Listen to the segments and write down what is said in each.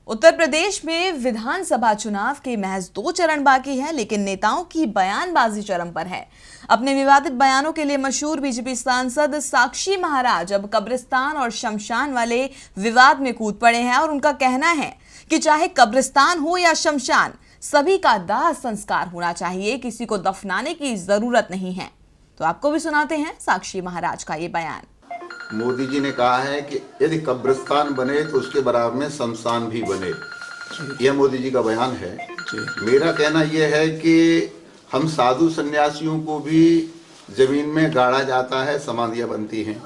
उत्तर प्रदेश में विधानसभा चुनाव के महज 2 चरण बाकी हैं, लेकिन नेताओं की बयानबाजी चरम पर है। अपने विवादित बयानों के लिए मशहूर बीजेपी सांसद साक्षी महाराज अब कब्रिस्तान और शमशान वाले विवाद में कूद पड़े हैं और उनका कहना है कि चाहे कब्रिस्तान हो या शमशान, सभी का दाह संस्कार होना चाहिए, किसी को दफनाने की जरूरत नहीं है। तो आपको भी सुनाते हैं साक्षी महाराज का ये बयान। मोदी जी ने कहा है कि यदि कब्रिस्तान बने तो उसके बराबर में शमशान भी बने। यह मोदी जी का बयान है। मेरा कहना यह है कि हम साधु सन्यासियों को भी जमीन में गाड़ा जाता है, समाधियां बनती हैं।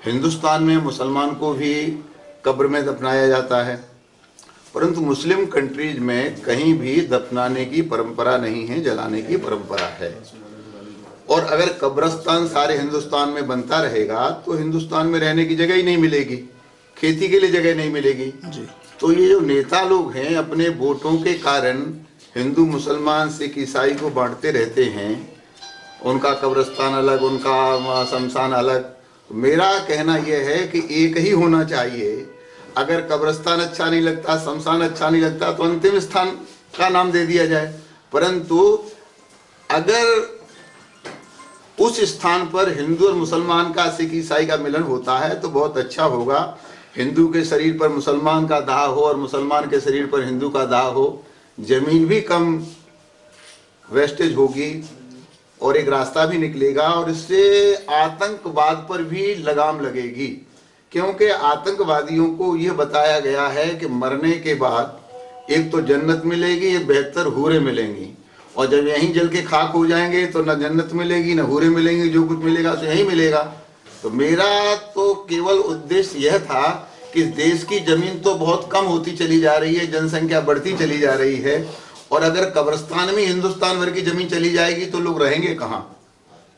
हिंदुस्तान में मुसलमान को भी कब्र में दफनाया जाता है, परंतु मुस्लिम कंट्रीज में कहीं भी दफनाने की परंपरा नहीं है, जलाने की परंपरा है। और अगर कब्रिस्तान सारे हिंदुस्तान में बनता रहेगा तो हिंदुस्तान में रहने की जगह ही नहीं मिलेगी, खेती के लिए जगह नहीं मिलेगी जी। तो ये जो नेता लोग हैं अपने वोटों के कारण हिंदू मुसलमान सिख ईसाई को बांटते रहते हैं, उनका कब्रिस्तान अलग, उनका शमशान अलग। मेरा कहना यह है कि एक ही होना चाहिए। अगर कब्रिस्तान अच्छा नहीं लगता, शमशान अच्छा नहीं लगता तो अंतिम स्थान का नाम दे दिया जाए, परंतु अगर उस स्थान पर हिंदू और मुसलमान का, सिख ईसाई का मिलन होता है तो बहुत अच्छा होगा। हिंदू के शरीर पर मुसलमान का दाह हो और मुसलमान के शरीर पर हिंदू का दाह हो, जमीन भी कम वेस्टेज होगी और एक रास्ता भी निकलेगा और इससे आतंकवाद पर भी लगाम लगेगी। क्योंकि आतंकवादियों को यह बताया गया है कि मरने के बाद एक तो जन्नत मिलेगी, एक बेहतर हूरें मिलेंगी, और जब यहीं जल के खाक हो जाएंगे तो न जन्नत मिलेगी न हूरें मिलेंगी, जो कुछ मिलेगा तो यहीं मिलेगा। तो मेरा तो केवल उद्देश्य यह था कि देश की जमीन तो बहुत कम होती चली जा रही है, जनसंख्या बढ़ती चली जा रही है, और अगर कब्रिस्तान में हिंदुस्तान भर की जमीन चली जाएगी तो लोग रहेंगे कहाँ,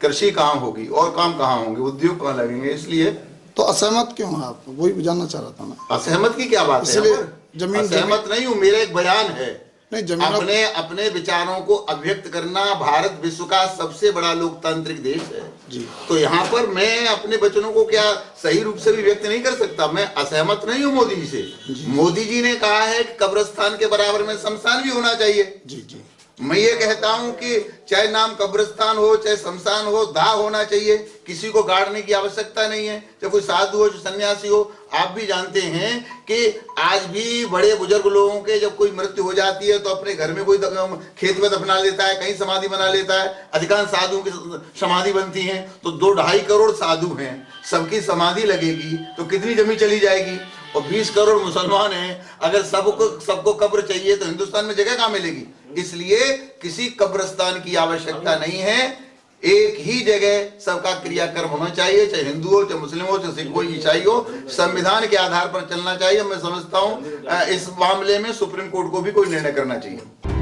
कृषि कहाँ होगी और काम कहाँ होंगे, उद्योग कहाँ लगेंगे। इसलिए तो असहमत क्यों है आप? वही जानना चाह रहा था मैं। असहमत की क्या बात है? जमीन असहमत नहीं हूँ, मेरा एक बयान है। नहीं, अपने विचारों को अभिव्यक्त करना। भारत विश्व का सबसे बड़ा लोकतांत्रिक देश है जी। तो यहाँ पर मैं अपने वचनों को क्या सही रूप से भी व्यक्त नहीं कर सकता। मैं असहमत नहीं हूँ मोदी जी से। मोदी जी ने कहा है कि कब्रिस्तान के बराबर में शमशान भी होना चाहिए जी जी। मैं ये कहता हूं कि चाहे नाम कब्रिस्तान हो चाहे शमशान हो, दाह होना चाहिए, किसी को गाड़ने की आवश्यकता नहीं है। चाहे कोई साधु हो चाहे सन्यासी हो। आप भी जानते हैं कि आज भी बड़े बुजुर्ग लोगों के जब कोई मृत्यु हो जाती है तो अपने घर में कोई खेत में दफना लेता है, कहीं समाधि बना लेता है। अधिकांश साधुओं की समाधि बनती है तो 2-2.5 करोड़ साधु हैं, सबकी समाधि लगेगी तो कितनी जमीन चली जाएगी। और 20 करोड़ मुसलमान हैं, अगर सबको कब्र चाहिए तो हिंदुस्तान में जगह कहाँ मिलेगी। इसलिए किसी कब्रिस्तान की आवश्यकता नहीं है, एक ही जगह सबका क्रियाकर्म होना चाहिए, चाहे हिंदू हो चाहे मुस्लिम हो चाहे सिख हो ईसाई हो। संविधान के आधार पर चलना चाहिए। मैं समझता हूं इस मामले में सुप्रीम कोर्ट को भी कोई निर्णय करना चाहिए।